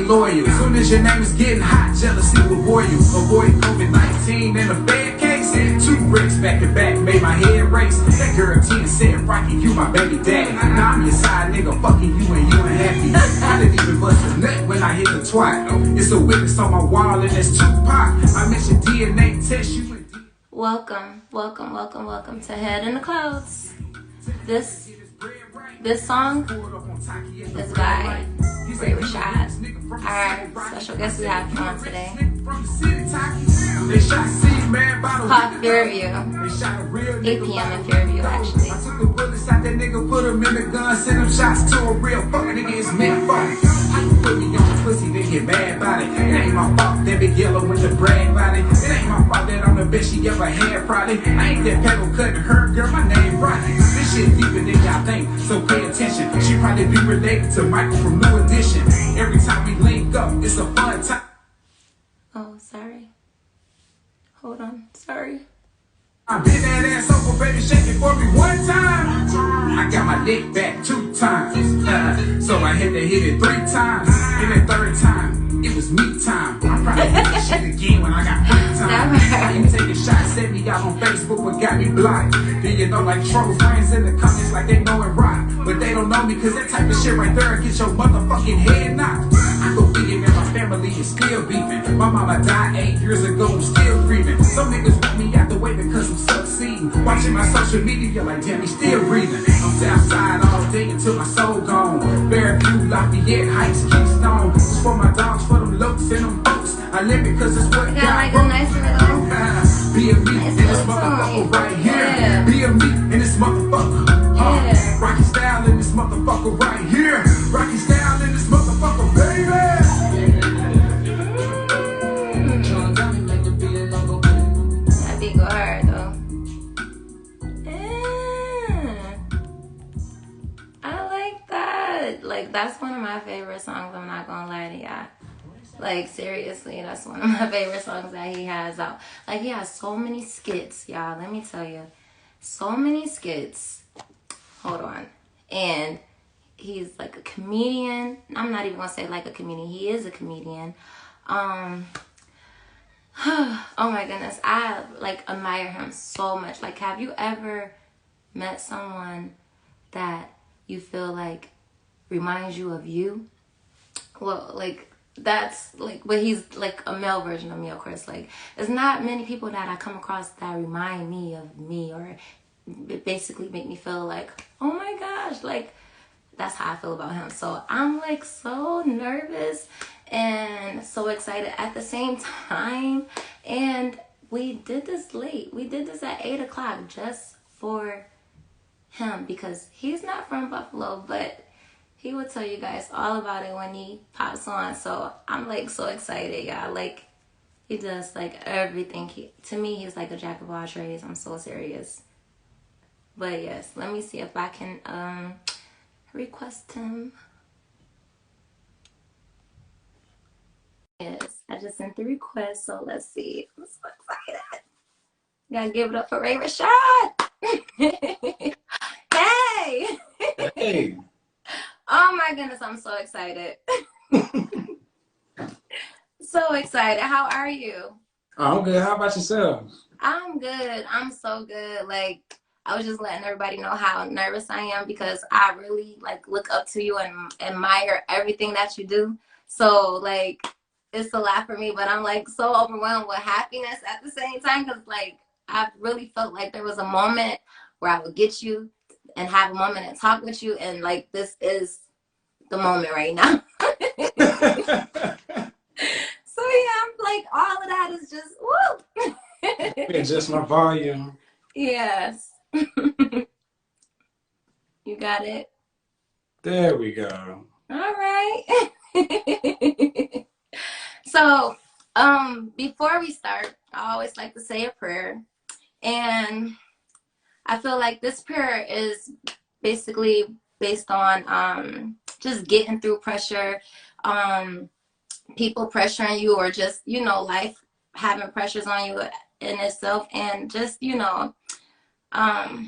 loyal. Soon as your name is getting hot, jealousy will bore you. Avoid COVID-19 and a bad case. 2 bricks back to back made my head race. That girl 10 said, Rocky, you my baby daddy. Now I'm your side nigga, fucking you and you ain't happy. I didn't even bust a nut when I hit the twat. It's a witness on my wall and that's Tupac. I mentioned DNA test you. Welcome to Head in the Clouds. This song is by Ray Rashad. Our special guest we have on today. Called Fairview. 8 p.m. in Fairview, actually. I took the bullets out that nigga, put him in the gun, send them shots to a real fuck nigga, it's meant for it. How you put me on the pussy, then get mad about it. It ain't my fault that big yellow with the brag about it. It ain't my fault that I'm the best she ever had, probably. I ain't that pedal cutting her, girl, my name Rocky. This shit deeper than y'all think, so pay attention. She probably be related to Michael from New Edition. Every time we link up, it's a fun time. Oh, sorry. Hold on, sorry. I bend that ass over, baby, shake it for me one time. I got my dick back 2 times. So I had to hit it 3 times. And that 3rd time, it was me time. I'm probably do this shit again when I got free time. I ain't taking shots at me out on Facebook, but got me blocked. Then you know, like troll friends in the comments like they know it rock. But they don't know me, cause that type of shit right there get your motherfucking head knocked. I go vegan and my family is still beefing. My mama died 8 years ago, I'm still grieving. Some niggas want me out the way because I'm succeeding. Watching my social media like, damn, he still breathing. I'm outside all day until my soul gone. Fairview, Lafayette, Heights, Keystone. It's for my dogs, for them looks and them folks. I live it cause it's what got like a nice little be a me in this motherfucker right here. Be a me in this motherfucker. Rocky style in this motherfucker right here. Rocky style in this motherfucker, baby. That beat go hard though. I like that. Like, that's one of my favorite songs, I'm not gonna lie to y'all. Like, seriously, that's one of my favorite songs that he has out. Like, he has so many skits, y'all. Let me tell you. So many skits. Hold on. And he's like a comedian. I'm not even going to say like a comedian. He is a comedian. Oh my goodness. I, like, admire him so much. Like, have you ever met someone that you feel like reminds you of you? Well, like, that's like, but he's like a male version of me, of course. Like, there's not many people that I come across that remind me of me, or basically make me feel like, oh my gosh, like, that's how I feel about him. So I'm like so nervous and so excited at the same time. And we did this late. We did this at 8 o'clock just for him, because he's not from Buffalo, but he will tell you guys all about it when he pops on. So I'm like so excited, y'all. Like, he does like everything. To me, he's like a jack of all trades. I'm so serious. But yes, let me see if I can request him. Yes, I just sent the request, so let's see. I'm so excited. Gotta give it up for Ray Rashad. Hey! Hey! Oh my goodness, I'm so excited. So excited. How are you? I'm good. How about yourself? I'm good. I'm so good. Like, I was just letting everybody know how nervous I am, because I really like look up to you and admire everything that you do. So like, it's a lot for me, but I'm like so overwhelmed with happiness at the same time, because like, I really felt like there was a moment where I would get you and have a moment and talk with you, and like, this is the moment right now. So yeah, I'm like, all of that is just woo. Adjust my volume. Yes. You got it. There we go. All right. So, before we start, I always like to say a prayer, and I feel like this prayer is basically based on just getting through pressure, people pressuring you, or just, you know, life having pressures on you in itself, and just, you know, I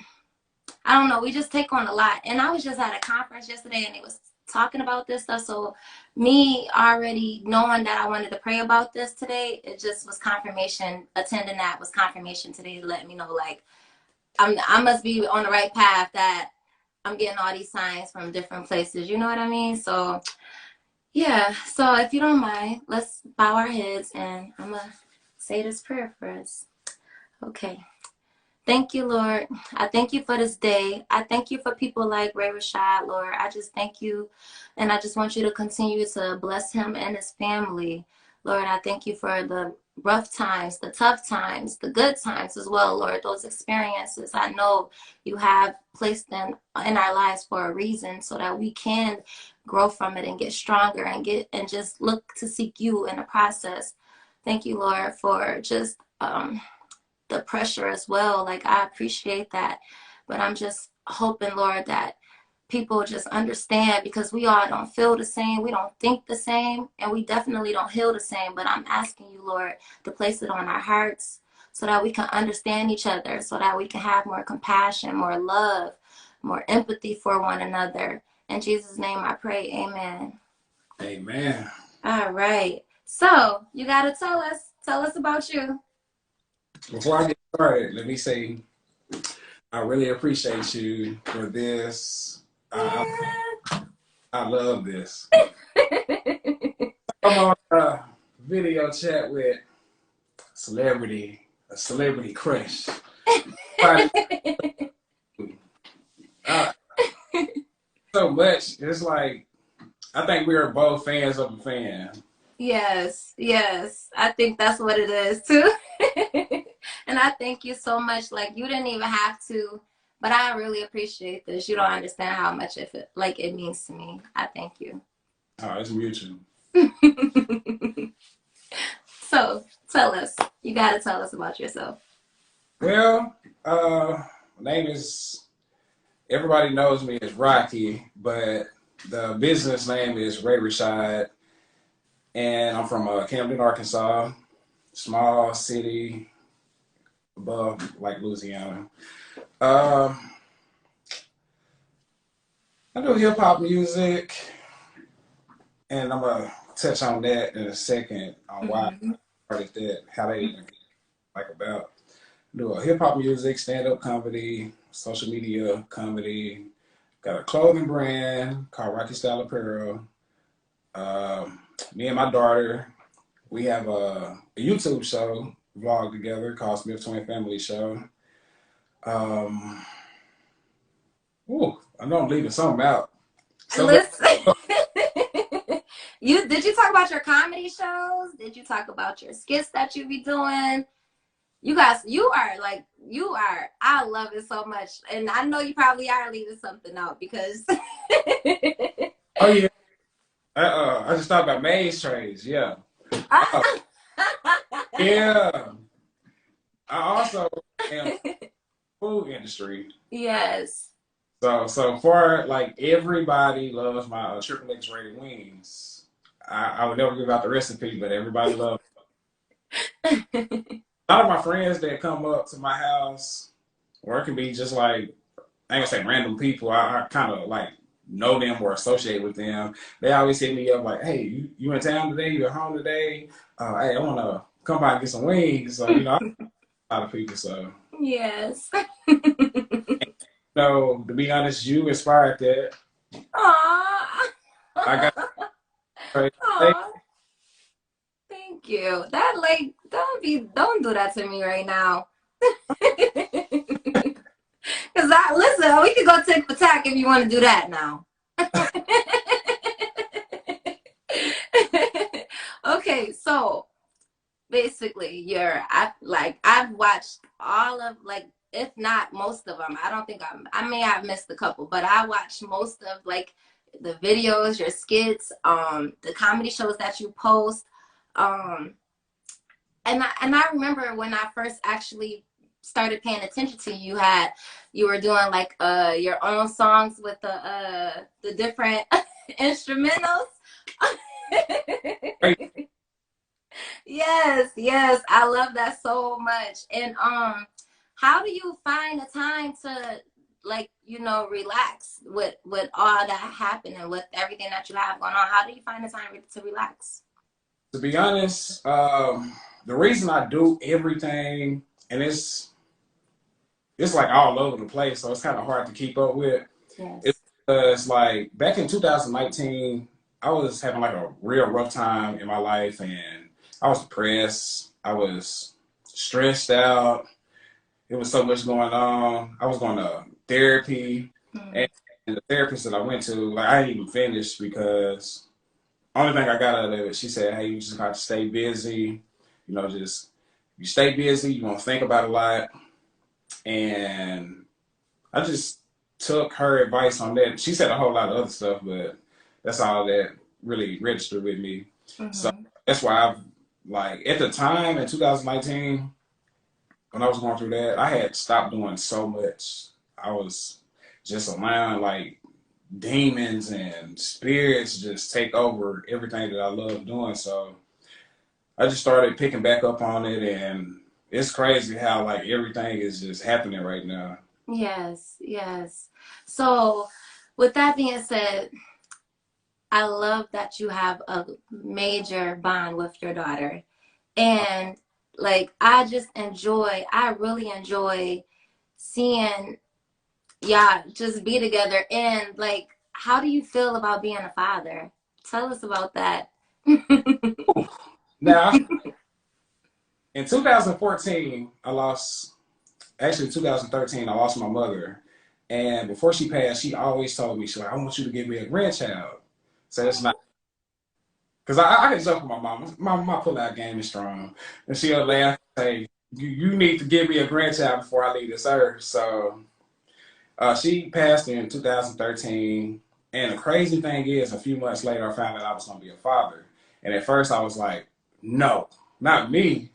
don't know, we just take on a lot. And I was just at a conference yesterday, and they was talking about this stuff. So me already knowing that I wanted to pray about this today, it just was confirmation. Attending that was confirmation today to let me know, like, I must be on the right path, that I'm getting all these signs from different places. You know what I mean? So yeah. So if you don't mind, let's bow our heads and I'm going to say this prayer for us. Okay. Thank you, Lord. I thank you for this day. I thank you for people like Ray Rashad, Lord. I just thank you, and I just want you to continue to bless him and his family. Lord, I thank you for the rough times, the tough times, the good times as well, Lord. Those experiences, I know you have placed them in our lives for a reason, so that we can grow from it and get stronger and just look to seek you in the process. Thank you, Lord, for just the pressure as well. Like, I appreciate that, but I'm just hoping, Lord, that people just understand, because we all don't feel the same, we don't think the same, and we definitely don't heal the same. But I'm asking you, Lord, to place it on our hearts so that we can understand each other, so that we can have more compassion, more love, more empathy for one another. In Jesus' name I pray, amen. Amen. All right, so you got to tell us about you. Before I get started, let me say I really appreciate you for this. I love this. I'm on a video chat with a celebrity crush. So much. It's like, I think we are both fans of a fan. Yes, I think that's what it is too. And I thank you so much. Like, you didn't even have to, but I really appreciate this. You don't understand how much it means to me. I thank you. Oh, it's mutual. So tell us. You got to tell us about yourself. Well, my name is, everybody knows me as Rocky, but the business name is Ray Rashad, and I'm from Camden, Arkansas, small city above like Louisiana. I do hip hop music, and I'm gonna touch on that in a second on why I started that, how they even like about. Do a hip hop music, stand up comedy, social media comedy. Got a clothing brand called Rocky Style Apparel. Me and my daughter, we have a YouTube show vlog together called Smith Twin Family Show. I know I'm leaving something out. So Listen. Did you talk about your comedy shows? Did you talk about your skits that you be doing? You guys, I love it so much. And I know you probably are leaving something out because. Oh, yeah. I just thought about maize trays. Yeah. Yeah. I also am in the food industry. Yes. So far, like, everybody loves my triple X rated wings. I would never give out the recipe, but everybody loves it. A lot of my friends that come up to my house, or it can be just like, I ain't gonna say random people, I kind of like know them or associate with them. They always hit me up like, hey, you in town today? You at home today? Hey, I want to come by and get some wings. So, I a lot of people, so. Yes. No, to be honest, you inspired that. Aww. I got Aww. Thank you. That, like, don't do that to me right now. Cause listen, we could go tick for tack if you want to do that now. Okay, so basically I've watched all of, like, if not most of them. I may have missed a couple, but I watched most of, like, the videos, your skits, the comedy shows that you post. And I remember when I first actually started paying attention to you, you were doing like your own songs with the different instrumentals. Yes, I love that so much. And how do you find the time to, like, you know, relax with all that happening, with everything that you have going on? How do you find the time to relax? To be honest, the reason I do everything, and it's like all over the place, so it's kind of hard to keep up with. It's Yes. because like back in 2019, I was having like a real rough time in my life, and I was depressed. I was stressed out. It was so much going on. I was going to therapy, and Mm. the therapist that I went to, like I didn't even finish because only thing I got out of it, she said, "Hey, you just got to stay busy. You know, just you stay busy. You won't think about a lot." And I just took her advice on that. She said a whole lot of other stuff, but that's all that really registered with me. So Mm-hmm. that's why I've like at the time in 2019 when I was going through that, I had stopped doing so much. I was just allowing like demons and spirits just take over everything that I love doing. So I just started picking back up on it, and it's crazy how like everything is just happening right now. Yes, yes. So, with that being said, I love that you have a major bond with your daughter. And like I really enjoy seeing y'all just be together. And like, how do you feel about being a father? Tell us about that. Now, in 2014, I lost, actually 2013, I lost my mother. And before she passed, she always told me, she's like, I want you to give me a grandchild. So it's not, because I can joke with my mom. My pull-out game is strong. And she'll laugh and say, you need to give me a grandchild before I leave this earth. So she passed in 2013. And the crazy thing is, a few months later, I found out I was going to be a father. And at first, I was like, no, not me.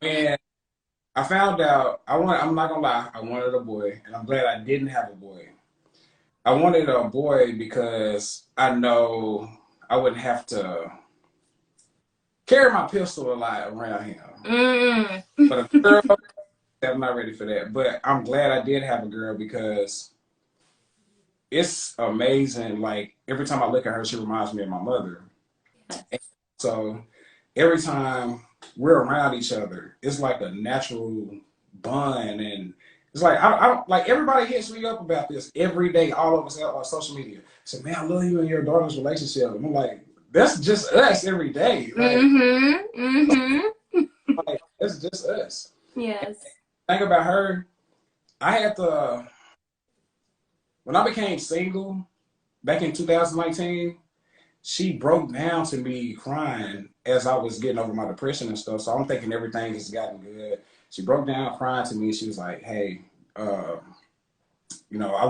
And I found out I'm not gonna lie, I wanted a boy, and I'm glad I didn't have a boy. I wanted a boy because I know I wouldn't have to carry my pistol a lot around him. Mm. But a girl, I'm not ready for that. But I'm glad I did have a girl because it's amazing. Like every time I look at her, she reminds me of my mother. And Yes. so every time we're around each other, it's like a natural bond. And it's like, I don't like everybody hits me up about this every day, all of us on social media. Say, man, I love you and your daughter's relationship. And I'm like, that's just us every day. Mm-hmm. Mm-hmm. Like that's just us. Yes. Think about her. I had to, when I became single back in 2019, she broke down to me crying as I was getting over my depression and stuff. So I'm thinking everything has gotten good. She broke down crying to me. She was like, "Hey, uh, you know, I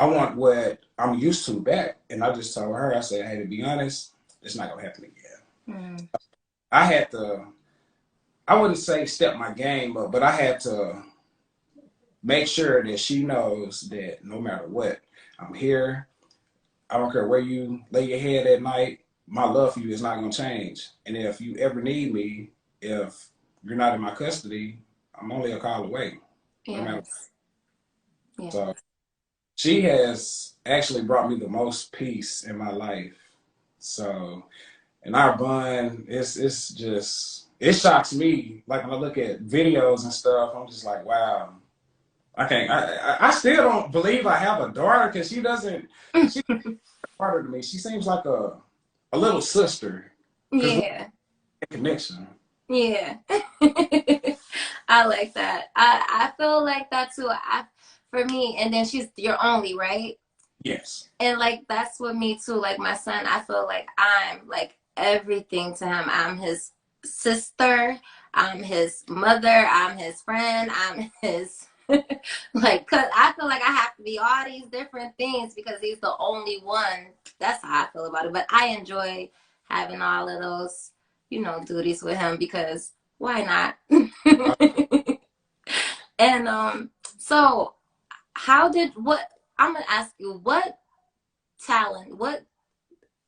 want what I'm used to back." And I just told her, I said, "Hey, to be honest, it's not gonna happen again." Mm. I had to, I wouldn't say step my game up, but I had to make sure that she knows that no matter what, I'm here. I don't care where you lay your head at night. My love for you is not going to change. And if you ever need me, if you're not in my custody, I'm only a call away. No matter. Yes. So Yes. she has actually brought me the most peace in my life. So, and our bond, it's just it shocks me. Like when I look at videos and stuff, I'm just like, wow. I can't. I still don't believe I have a daughter because she doesn't. She's harder to me. She seems like a little sister because we Yeah. have a connection. Yeah. I like that. I feel like that too. For me, and then she's your only, right? Yes. And like that's with me too. Like my son, I feel like I'm like everything to him. I'm his sister, I'm his mother, I'm his friend, I'm his like cause I feel like I have to be all these different things because he's the only one. That's how I feel about it. But I enjoy having all of those, you know, duties with him because why not? And so how did what I'm gonna ask you what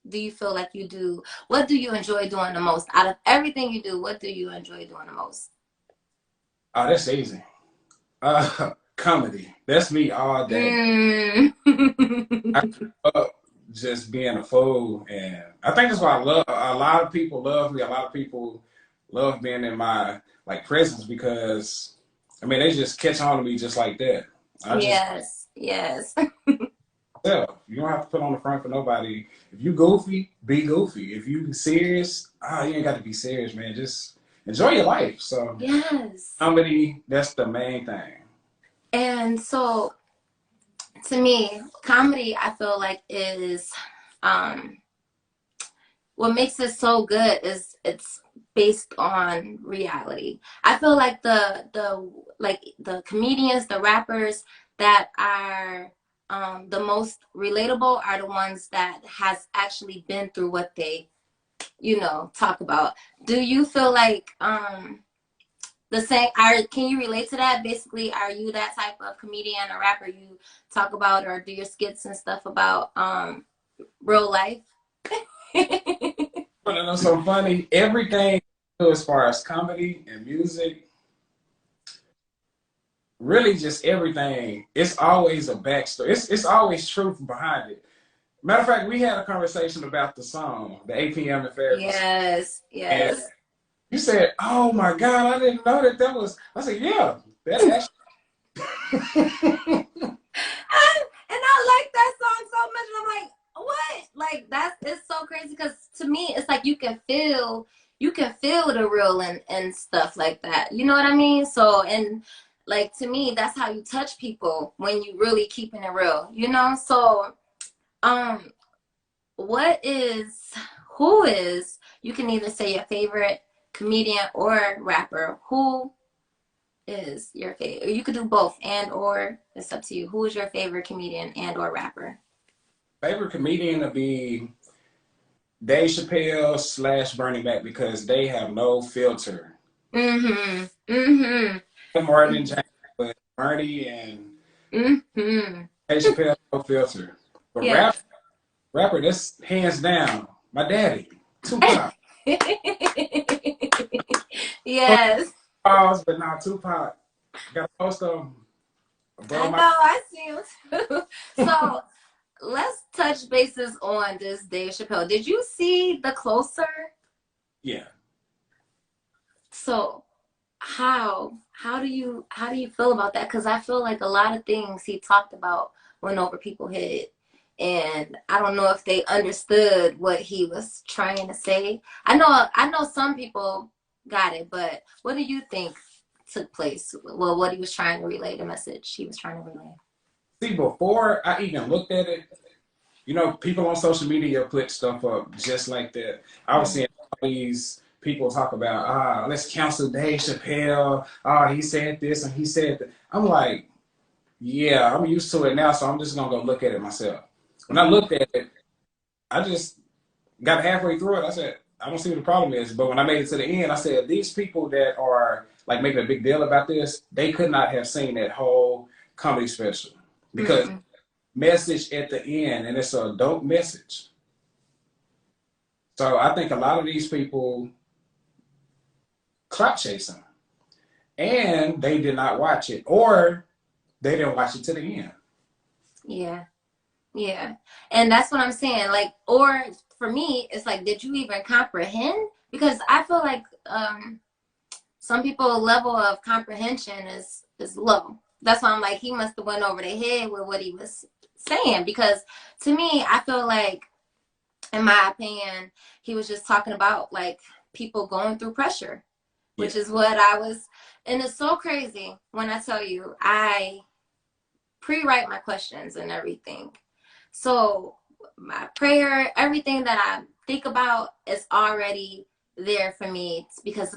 do you feel like you do? What do you enjoy doing the most? Out of everything you do, what do you enjoy doing the most? Oh, that's easy. Comedy. That's me all day. Mm. I grew up just being a fool, and I think that's why I love. A lot of people love me. A lot of people love being in my like presence because I mean they just catch on to me just like that. I just Yes, yes. myself. You don't have to put on the front for nobody. If you goofy, be goofy. If you serious, you ain't got to be serious, man. Just enjoy your life. So Yes. comedy, that's the main thing. And so to me, comedy I feel like is um what makes it so good is it's based on reality. I feel like the comedians, the rappers that are the most relatable are the ones that has actually been through what they, talk about. Do you feel like the same can you relate to that? Basically, are you that type of comedian or rapper you talk about or do your skits and stuff about real life? But it's so funny. Everything as far as comedy and music, really just everything. It's always a backstory. It's always truth behind it. Matter of fact, we had a conversation about the song, the 8 p.m. affair. Yes, And yes. you said, "Oh my God, I didn't know that was." I said, "Yeah, that actually." And I like that song so much. And I'm like, what? Like it's so crazy because to me, it's like you can feel the real and stuff like that. You know what I mean? So and like to me, that's how you touch people when you really keeping it real. So um, who is you can either say your favorite comedian or rapper. Who is your favorite? You could do both and or it's up to you. Who is your favorite comedian and or rapper? Favorite comedian to be Dave Chappelle / Bernie Mac because they have no filter. Mm-hmm. Mm-hmm. Martin and James, but Bernie and Mm-hmm. Dave Chappelle no filter. But Yeah. rapper, that's hands down my daddy, Tupac. Yes. Pause, but not Tupac. Got a post of him I above know, my. I see you too. So let's touch bases on this Dave Chappelle. Did you see The Closer? Yeah. So how do you feel about that? Because I feel like a lot of things he talked about went over people's head, and I don't know if they understood what he was trying to say. I know some people got it, but what do you think took place? Well, what he was trying to relay, the message he was trying to relay. See, before I even looked at it, people on social media put stuff up just like that. I was Mm-hmm. seeing all these people talk about, let's cancel Dave Chappelle. He said this and he said that. I'm like, yeah, I'm used to it now, so I'm just gonna go look at it myself. When I looked at it, I just got halfway through it. I said, I don't see what the problem is. But when I made it to the end, I said, these people that are like making a big deal about this, they could not have seen that whole comedy special because Mm-mm. message at the end, and it's an adult message. So I think a lot of these people clout chasing, and they did not watch it, or they didn't watch it to the end. Yeah. Yeah. And that's what I'm saying. Like, or for me, it's like, did you even comprehend? Because I feel like some people level of comprehension is low. That's why I'm like, he must have went over the head with what he was saying. Because to me, I feel like, in my opinion, he was just talking about like people going through pressure, Yeah. which is what I was. And it's so crazy when I tell you, I pre-write my questions and everything. So my prayer, everything that I think about is already there for me because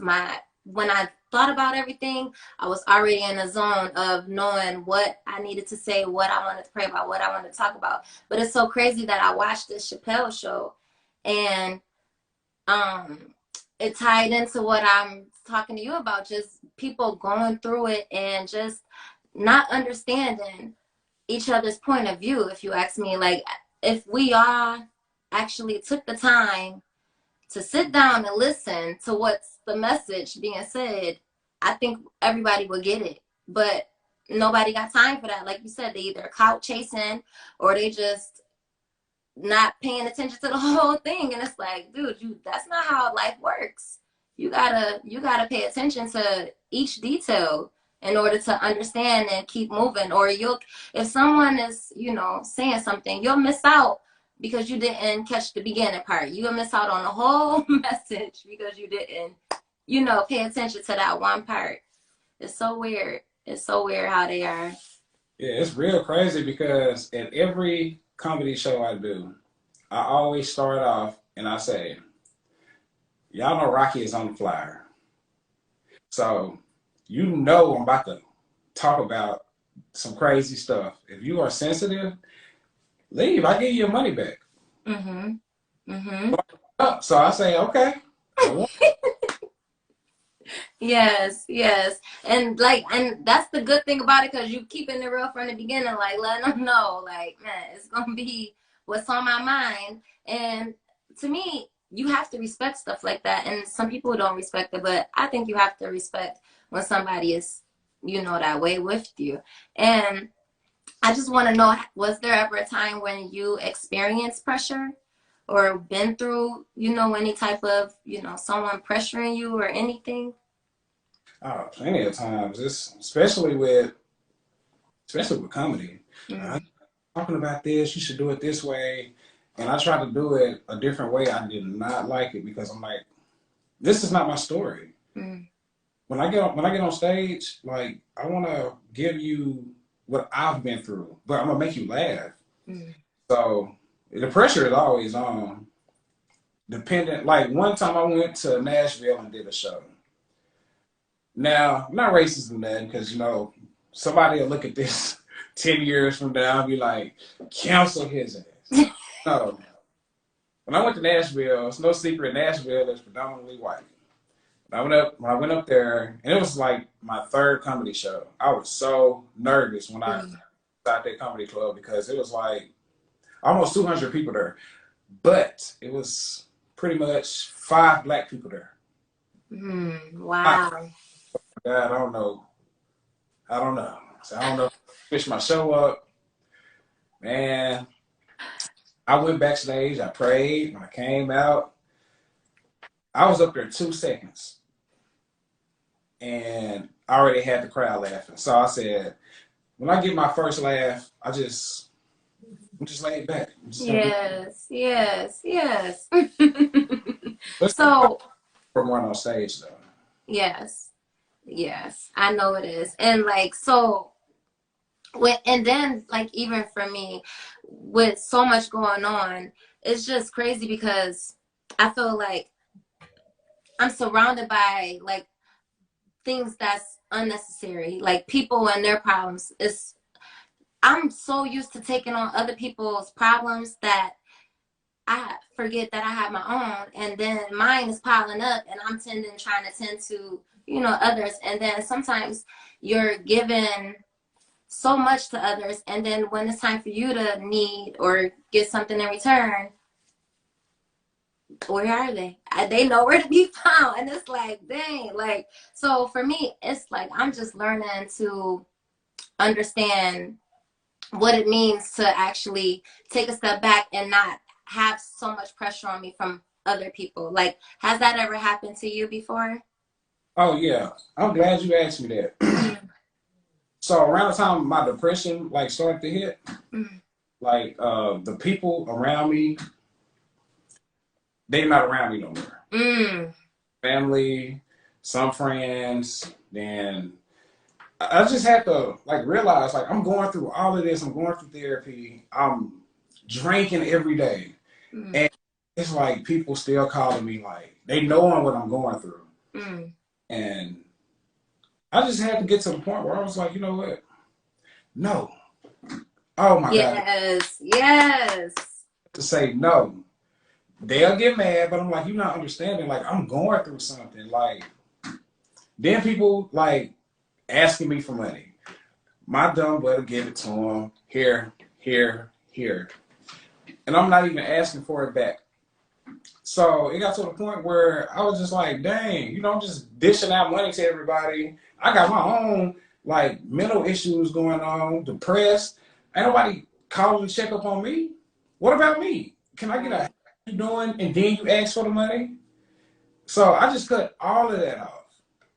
when I thought about everything, I was already in a zone of knowing what I needed to say, what I wanted to pray about, what I wanted to talk about. But it's so crazy that I watched this Chappelle show and it tied into what I'm talking to you about, just people going through it and just not understanding each other's point of view. If you ask me, like, if we all actually took the time to sit down and listen to what's the message being said, I think everybody would get it. But nobody got time for that. Like you said, they either clout chasing or they just not paying attention to the whole thing. And it's like, dude, that's not how life works. You gotta pay attention to each detail in order to understand and keep moving. Or if someone is, saying something, you'll miss out because you didn't catch the beginning part. You'll miss out on the whole message because you didn't, pay attention to that one part. It's so weird. It's so weird how they are. Yeah, it's real crazy because at every comedy show I do, I always start off and I say, y'all know Rocky is on the flyer. So I'm about to talk about some crazy stuff. If you are sensitive, leave. I give you your money back. So I say, okay. Yes. And that's the good thing about it, because you keeping it real from the beginning, like letting them know, like, man, it's gonna be what's on my mind. And to me, you have to respect stuff like that. And some people don't respect it, but I think you have to respect when somebody is, that way with you. And I just want to know, was there ever a time when you experienced pressure or been through, any type of, someone pressuring you or anything? Oh, plenty of times. Especially with comedy. I'm talking about this, you should do it this way. And I try to do it a different way. I did not like it because I'm like, this is not my story. When I get on stage, like, I want to give you what I've been through, but I'm gonna make you laugh. So the pressure is always on. Dependent. Like, one time I went to Nashville and did a show. Now, I'm not racist in that, because somebody will look at this 10 years from now and be like, cancel his ass. No. When I went to Nashville, it's no secret Nashville is predominantly white. When I went up there, and it was like my third comedy show. I was so nervous when I got that comedy club, because it was like almost 200 people there. But it was pretty much 5 black people there. Wow. God, I don't know. So I don't know if I finished my show up. Man, I went backstage. I prayed. When I came out, I was up there 2 seconds. And I already had the crowd laughing. So I said, when I get my first laugh, I'm just laid back. Yes. So for more on stage, though. Yes, I know it is. And and then even for me, with so much going on, it's just crazy because I feel like I'm surrounded by things that's unnecessary, like people and their problems. I'm so used to taking on other people's problems that I forget that I have my own, and then mine is piling up, and I'm trying to tend to, others. And then sometimes you're given so much to others, and then when it's time for you to need or get something in return, where are they? They nowhere to be found. And it's like, dang, so for me, it's like I'm just learning to understand what it means to actually take a step back and not have so much pressure on me from other people. Has that ever happened to you before? Oh, yeah. I'm glad you asked me that. So around the time my depression started to hit, the people around me, they're not around me no more. Family, some friends, then I just had to realize I'm going through all of this. I'm going through therapy. I'm drinking every day. And it's like people still calling me, they knowing what I'm going through. And I just had to get to the point where I was like, you know what? No. Oh my God. Yes. To say no. They'll get mad, but I'm like, you're not understanding. I'm going through something. Then people asking me for money. My dumb butt will give it to them. Here. And I'm not even asking for it back. So it got to the point where I was just like, dang, I'm just dishing out money to everybody. I got my own. like mental issues going on, depressed. Ain't nobody calling to check up on me. What about me? Can I get a how you doing? And then you ask for the money. So I just cut all of that off.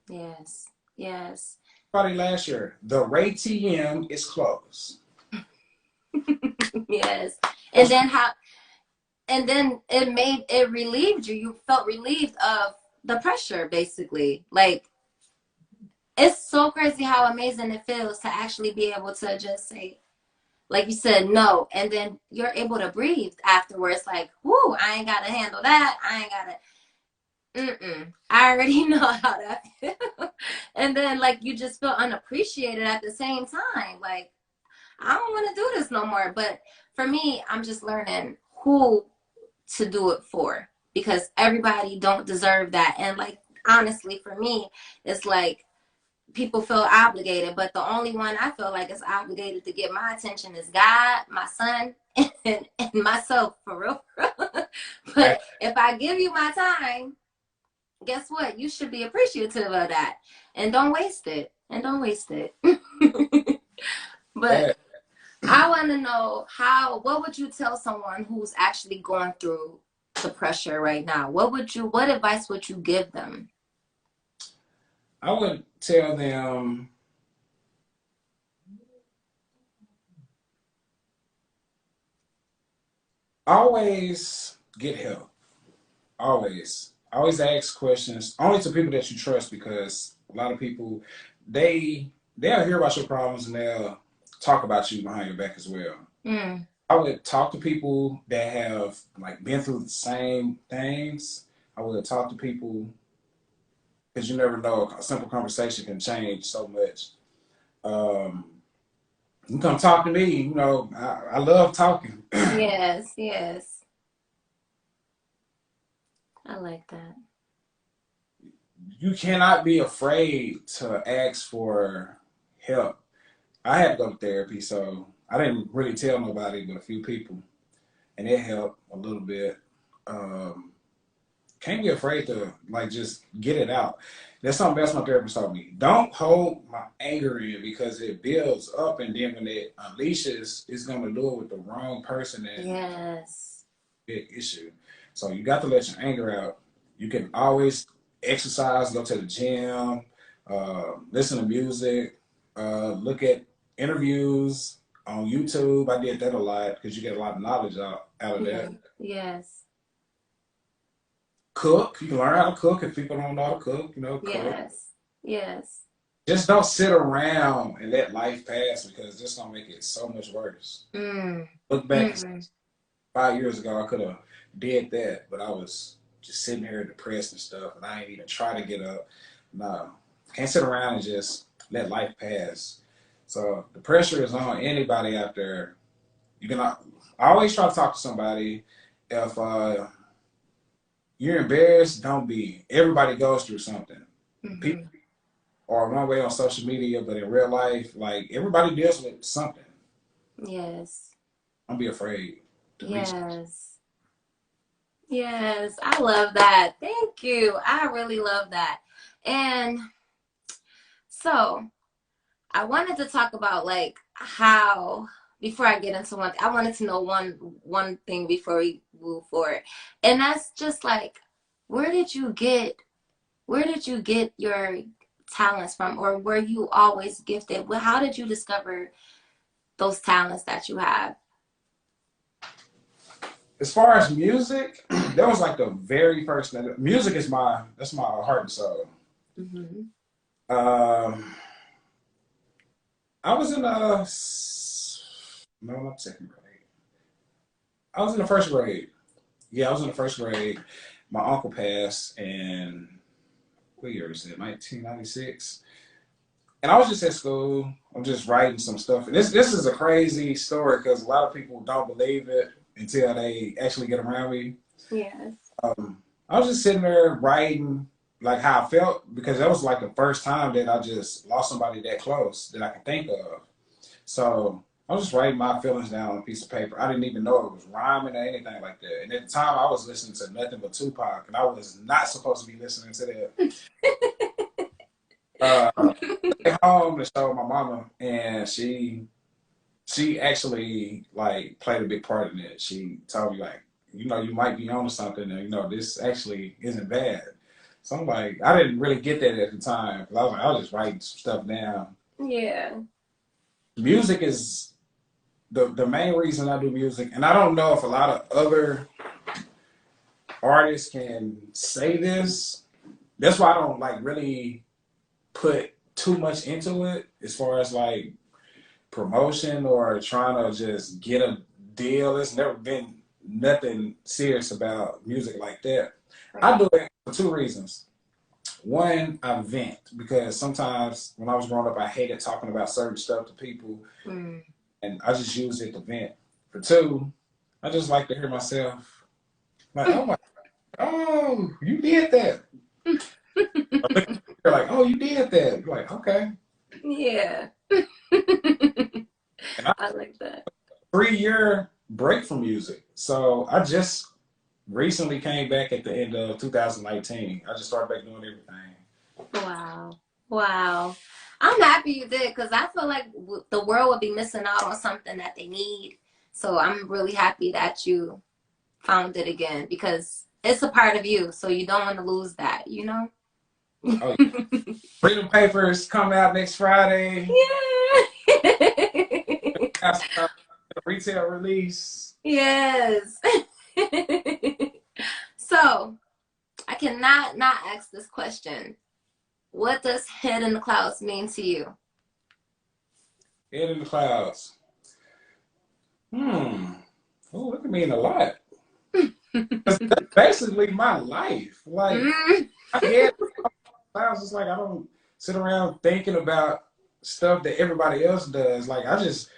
Yes. Yes. Probably last year, the Ray TM is closed. Yes. And then it relieved you. You felt relieved of the pressure, basically. Like, it's so crazy how amazing it feels to actually be able to just say, like you said, no, and then you're able to breathe afterwards. Like, whoo, I ain't gotta handle that. I ain't gotta. I already know how that feels. And then, like, you just feel unappreciated at the same time. Like, I don't want to do this no more. But for me, I'm just learning who to do it for, because everybody don't deserve that. And, like, honestly, for me, it's like people feel obligated, but the only one I feel like is obligated to get my attention is God, my son, and myself, for real. But if I give you my time, guess what? You should be appreciative of that. And don't waste it. But I want to know what would you tell someone who's actually going through the pressure right now? What advice would you give them? I would tell them always get help. Always. Always ask questions, only to people that you trust, because a lot of people, they'll hear about your problems and they'll talk about you behind your back as well. I would talk to people that have like been through the same things. I would talk to people, because you never know, a simple conversation can change so much. You come talk to me, you know, I love talking. Yes, yes. I like that. You cannot be afraid to ask for help. I had to go to therapy, so I didn't really tell nobody but a few people, and it helped a little bit. Can't be afraid to like just get it out. That's something else my therapist taught me. Don't hold my anger in, because it builds up, and then when it unleashes, it's gonna do it with the wrong person, and yes, big issue. So you got to let your anger out. You can always exercise, go to the gym, listen to music, look at interviews on YouTube. I did that a lot because you get a lot of knowledge out of that. Yes. Cook. You can learn how to cook if people don't know how to cook. You know, cook. Yes. Yes. Just don't sit around and let life pass, because it's gonna make it so much worse. Look back 5 years ago, I could have did that, but I was just sitting here depressed and stuff, and I ain't even try to get up. No, can't sit around and just let life pass. So the pressure is on anybody out there. You can always try to talk to somebody. If you're embarrassed, don't be. Everybody goes through something. People are one way on social media, but in real life, like, everybody deals with something. Yes. Don't be afraid to reach out. Yes, I love that. Thank you. I really love that. And so I wanted to talk about, like, how, before I get into one, I wanted to know one thing before we move forward. And that's just like, where did you get your talents from, or were you always gifted? How did you discover those talents that you have? As far as music, that was like the very first thing. Music is that's my heart and soul. I was in no, not second grade. I was in the first grade. Yeah, I was in the first grade. My uncle passed in, what year is it? 1996. And I was just at school. I'm just writing some stuff. And this is a crazy story, because a lot of people don't believe it until they actually get around me. Yes. I was just sitting there writing like how I felt, because that was like the first time that I just lost somebody that close that I can think of. So I was just writing my feelings down on a piece of paper. I didn't even know it was rhyming or anything like that. And at the time, I was listening to nothing but Tupac, and I was not supposed to be listening to that. Uh, at home to show my mama, and she actually like played a big part in it. She told me like, you might be onto something, and this actually isn't bad. So I'm like, I didn't really get that at the time. 'Cause I was just writing some stuff down. Yeah. Music is the main reason I do music, and I don't know if a lot of other artists can say this. That's why I don't like really put too much into it as far as like promotion or trying to just get a deal. It's never been nothing serious about music like that. I do it for two reasons. One, I vent because sometimes when I was growing up, I hated talking about certain stuff to people, Mm. and I just use it to vent. For two, I just like to hear myself like, oh my, oh, you did that. You're like, oh, you did that. You're like, okay. Yeah. And I I like that. 3-year break from music. So I just recently came back at the end of 2019. I just started back doing everything. Wow. Wow. I'm happy you did because I feel like the world would be missing out on something that they need. So I'm really happy that you found it again because it's a part of you. So you don't want to lose that, you know? Oh, yeah. Freedom Papers come out next Friday. Yeah. Got some retail release. Yes. So I cannot not ask this question. What does Head in the Clouds mean to you? Head in the clouds. Oh, it can mean a lot. That's basically my life. Like, I head in the clouds. It's like I don't sit around thinking about stuff that everybody else does. Like, I just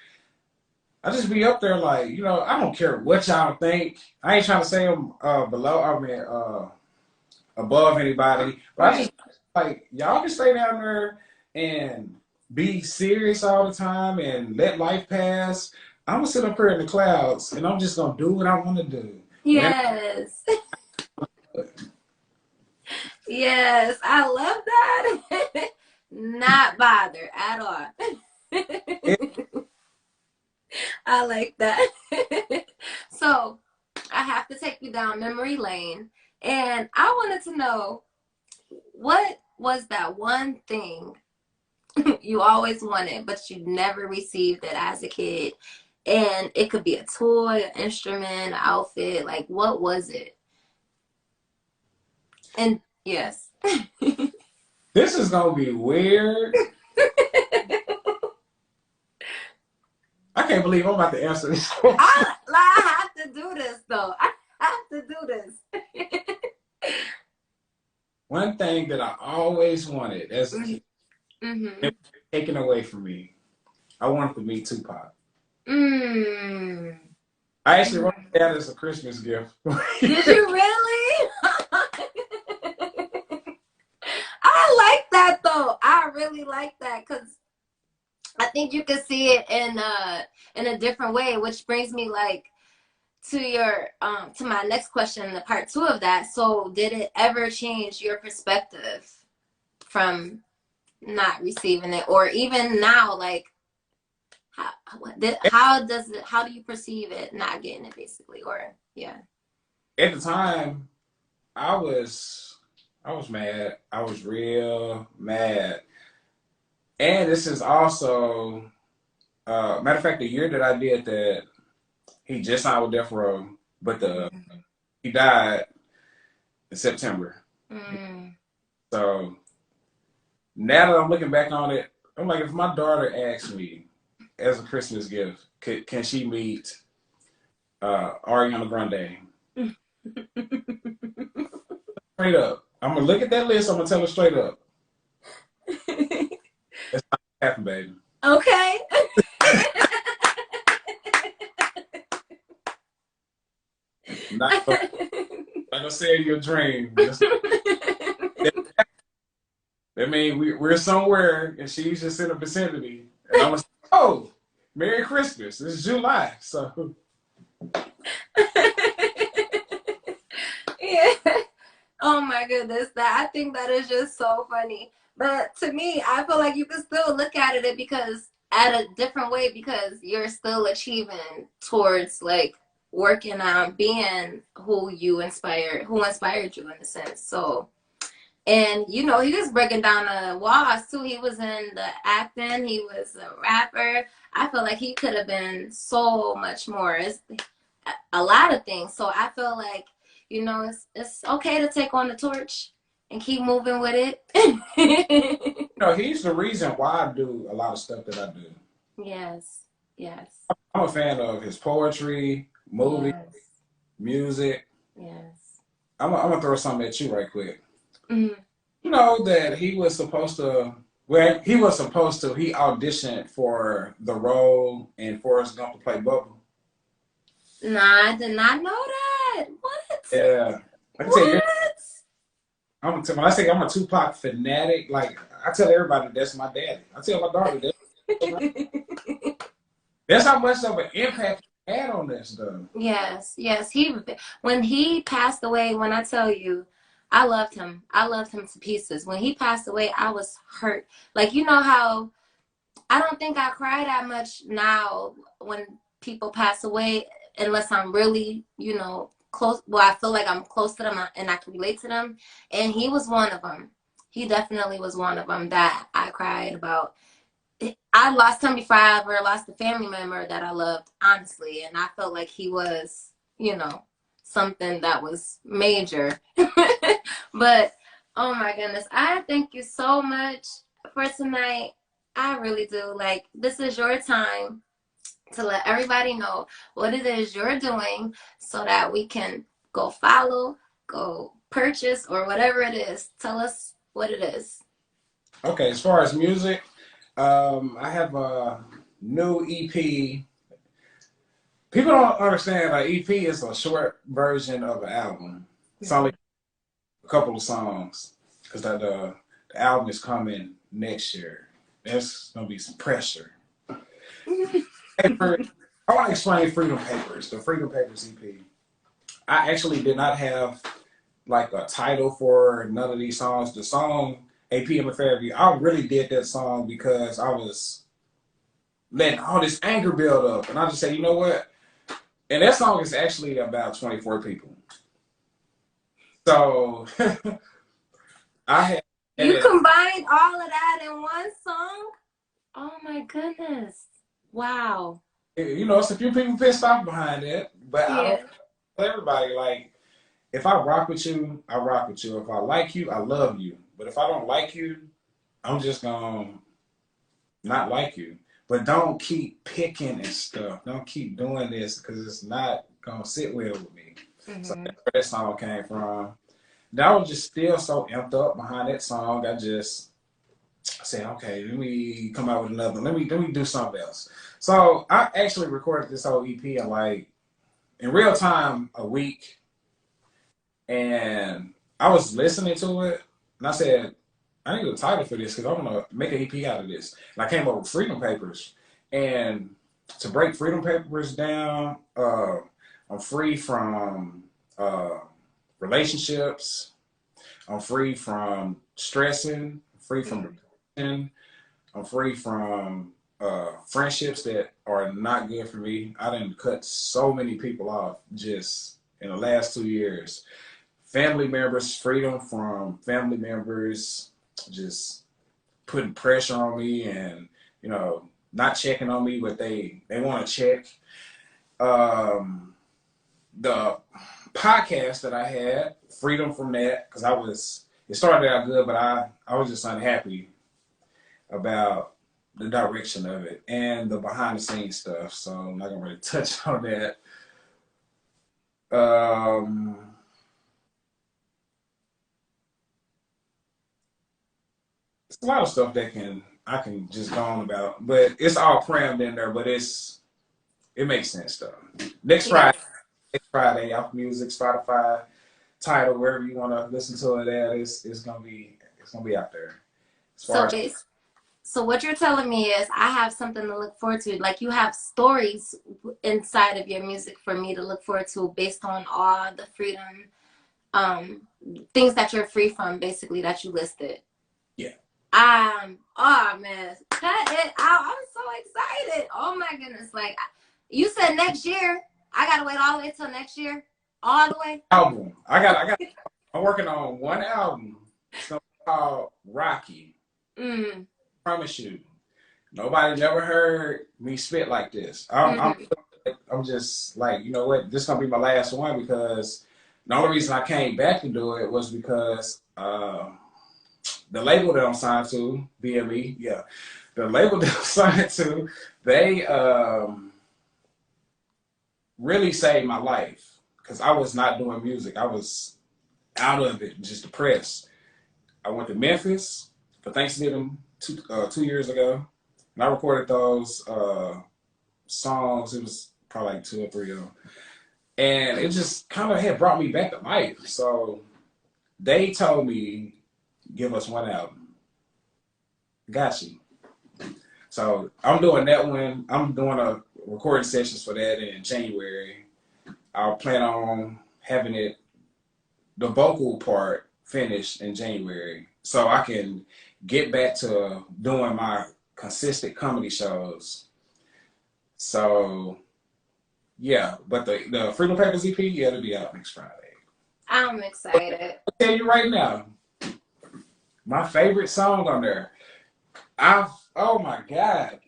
be up there like, I don't care what y'all think. I ain't trying to say I'm above anybody. But I just like y'all can stay down there and be serious all the time and let life pass. I'm gonna sit up here in the clouds and I'm just gonna do what I want to do. Yes. Yes, I love that. Not bothered at all. I like that. So I have to take you down memory lane. And I wanted to know, what was that one thing you always wanted, but you never received it as a kid? And it could be a toy, an instrument, an outfit. Like, what was it? And yes. This is gonna be weird. I can't believe I'm about to answer this. I have to do this, though. I have to do this. One thing that I always wanted as a kid, it was taken away from me. I wanted to meet Tupac. I actually wrote it down as a Christmas gift. Did you really? I like that though. I really like that because I think you can see it in a different way, which brings me like to your to my next question, the part 2 of that. So did it ever change your perspective from not receiving it, or even now, like how do you perceive it not getting it, basically? Or yeah, At the time, I was mad. I was real mad. And this is also matter of fact, the year that I did that, he just signed with Death Row, but he died in September. So now that I'm looking back on it, I'm like, if my daughter asked me as a Christmas gift, can she meet Ariana Grande? Straight up. I'm gonna look at that list. I'm gonna tell her straight up. It's not gonna happen, baby. okay. Not gonna say your dream. I mean, we're somewhere, and she's just in the vicinity, and I'm like, oh, Merry Christmas! It's July, so. Yeah. Oh my goodness, I think that is just so funny. But to me, I feel like you can still look at it because at a different way because you're still achieving towards like working on being who inspired you in a sense. So, and you know, he was breaking down the walls too. He was in the acting, he was a rapper. I feel like he could have been so much more. It's a lot of things. So I feel like, you know, it's okay to take on the torch and keep moving with it. You know, he's the reason why I do a lot of stuff that I do. Yes, yes, I'm a fan of his poetry, movie, yes, music. yes. I'm gonna throw something at you right quick. Mm. You know that he was supposed to. Well, he was supposed to. He auditioned for the role in Forrest Gump to play Bubba. Nah, I did not know that. What? Yeah, I can tell you. When I say I'm a Tupac fanatic, like I tell everybody that's my daddy. I tell my daughter that's how much of an impact he had on this stuff. Yes, yes. When he passed away, when I tell you, I loved him. I loved him to pieces. When he passed away, I was hurt. Like, you know how I don't think I cry that much now when people pass away unless I'm really, you know, close. Well, I feel like I'm close to them and I can relate to them. And he was one of them. He definitely was one of them that I cried about. I lost him before I ever lost a family member that I loved, honestly. And I felt like he was, you know, something that was major. But, oh my goodness, I thank you so much for tonight. I really do. Like, this is your time to let everybody know what it is you're doing so that we can go follow, go purchase, or whatever it is. Tell us what it is. Okay, as far as music, I have a new EP. People don't understand like EP is a short version of an album. It's only a couple of songs because the album is coming next year. There's gonna be some pressure. Paper. I want to explain Freedom Papers, the Freedom Papers EP. I actually did not have like a title for none of these songs. The song APM Affair, I really did that song because I was letting all this anger build up. And I just said, you know what? And that song is actually about 24 people. So I had. You combined all of that in one song? Oh my goodness. Wow. You know, it's a few people pissed off behind it, but I don't tell everybody, like, if I rock with you, I rock with you. If I like you, I love you. But if I don't like you, I'm just gonna not like you. But don't keep picking and stuff. Don't keep doing this because it's not gonna sit well with me. Mm-hmm. So that's where that song came from. I was just still so amped up behind that song. I said, okay, let me come out with another. Let me do something else. So I actually recorded this whole EP in real time a week, and I was listening to it, and I said, I need a title for this because I want to make an EP out of this. And I came up with Freedom Papers, and to break Freedom Papers down, I'm free from relationships. I'm free from stressing. Free from depression. I'm free from friendships that are not good for me. I done cut so many people off just in the last 2 years. Family members, freedom from family members just putting pressure on me and, you know, not checking on me, but they want to check. The podcast that I had, freedom from that, because it started out good, but I was just unhappy about the direction of it and the behind the scenes stuff. So I'm not gonna really touch on that. It's a lot of stuff that I can just go on about, but it's all crammed in there. But it makes sense though. Next Friday, Apple Music, Spotify, Tidal, wherever you want to listen to it at, it's gonna be out there. So what you're telling me is I have something to look forward to. Like you have stories inside of your music for me to look forward to based on all the freedom, things that you're free from, basically, that you listed. Yeah. Oh man, cut it out. I'm so excited. Oh my goodness. Like, you said next year. I gotta wait all the way till next year. All the way. Album. I'm working on one album. Something called Rocky. Mm. Promise you. Nobody never heard me spit like this. I'm just like, you know what? This is gonna be my last one because the only reason I came back to do it was because the label that I'm signed to, BME, yeah, the label that I'm signed to, they really saved my life because I was not doing music. I was out of it, just depressed. I went to Memphis for Thanksgiving 2 years ago, and I recorded those songs. It was probably like 2 or 3 of them, and it just kind of had brought me back to life. So they told me, give us one album. Got you. So I'm doing that one. I'm doing a recording sessions for that in January. I'll plan on having the vocal part finished in January, so I can get back to doing my consistent comedy shows. So yeah, but the Freedom Papers EP, yeah, it'll be out next Friday. I'm excited. I'll tell you right now, my favorite song on there. Oh my God.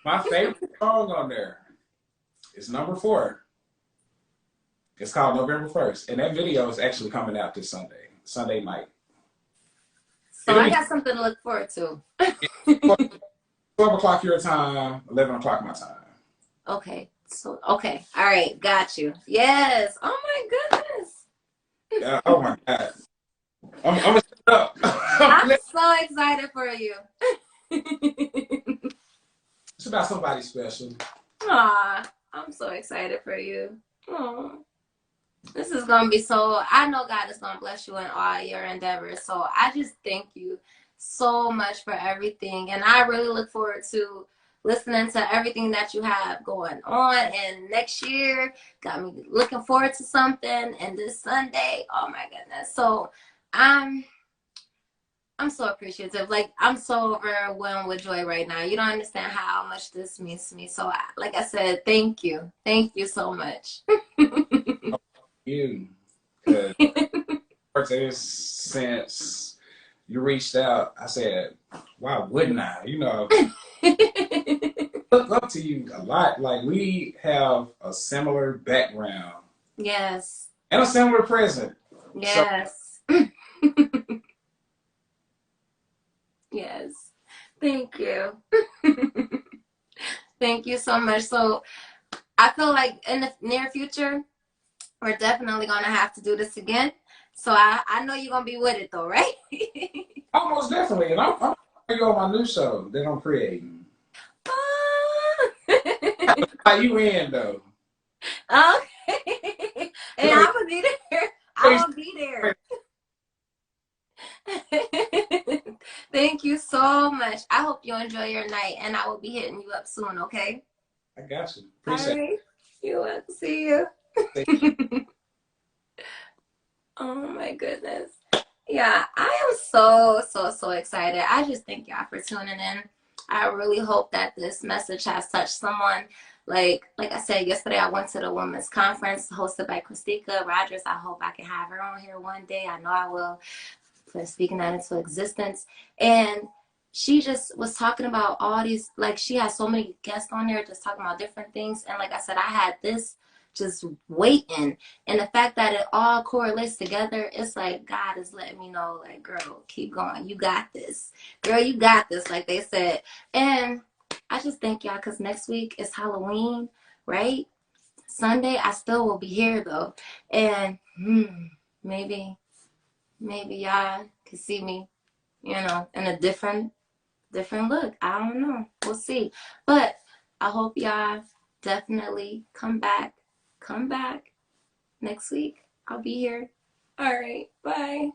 My favorite song on there is number 4. It's called November 1st. And that video is actually coming out this Sunday night. So I got something to look forward to. 12 o'clock your time, 11 o'clock my time. Okay. So, okay. All right. Got you. Yes. Oh my goodness. Oh my God. I'm gonna shut up. I'm so excited for you. It's about somebody special. Aw, I'm so excited for you. Aw. This is going to be so, I know God is going to bless you in all your endeavors. So I just thank you so much for everything. And I really look forward to listening to everything that you have going on. And next year, got me looking forward to something. And this Sunday, oh my goodness. So I'm so appreciative. Like, I'm so overwhelmed with joy right now. You don't understand how much this means to me. So, like I said, thank you. Thank you so much. You. Since you reached out, I said, why wouldn't I? You know, look up to you a lot. Like, we have a similar background. Yes. And a similar present. Yes. Yes. Thank you. Thank you so much. So I feel like in the near future, we're definitely going to have to do this again. So I know you're going to be with it though, right? Almost definitely. And I'm going to go on my new show that I'm creating. How you in though? Okay. And I'm going to be there. I'm going to be there. Thank you so much. I hope you enjoy your night, and I will be hitting you up soon, okay? I got you. Appreciate it. You want to see you. Oh my goodness. Yeah, I am so excited. I just thank y'all for tuning in. I really hope that this message has touched someone. Like I said yesterday, I went to the women's conference hosted by Christika Rogers. I hope I can have her on here one day. I know I will, for speaking that into existence. And she just was talking about all these, like, she had so many guests on there just talking about different things. And like I said, I had this just waiting. And the fact that it all correlates together, it's like God is letting me know, like, girl, keep going. You got this. Girl, you got this, like they said. And I just thank y'all because next week is Halloween, right? Sunday, I still will be here, though. And maybe y'all can see me, you know, in a different look. I don't know. We'll see. But I hope y'all definitely come back next week. I'll be here. All right. Bye.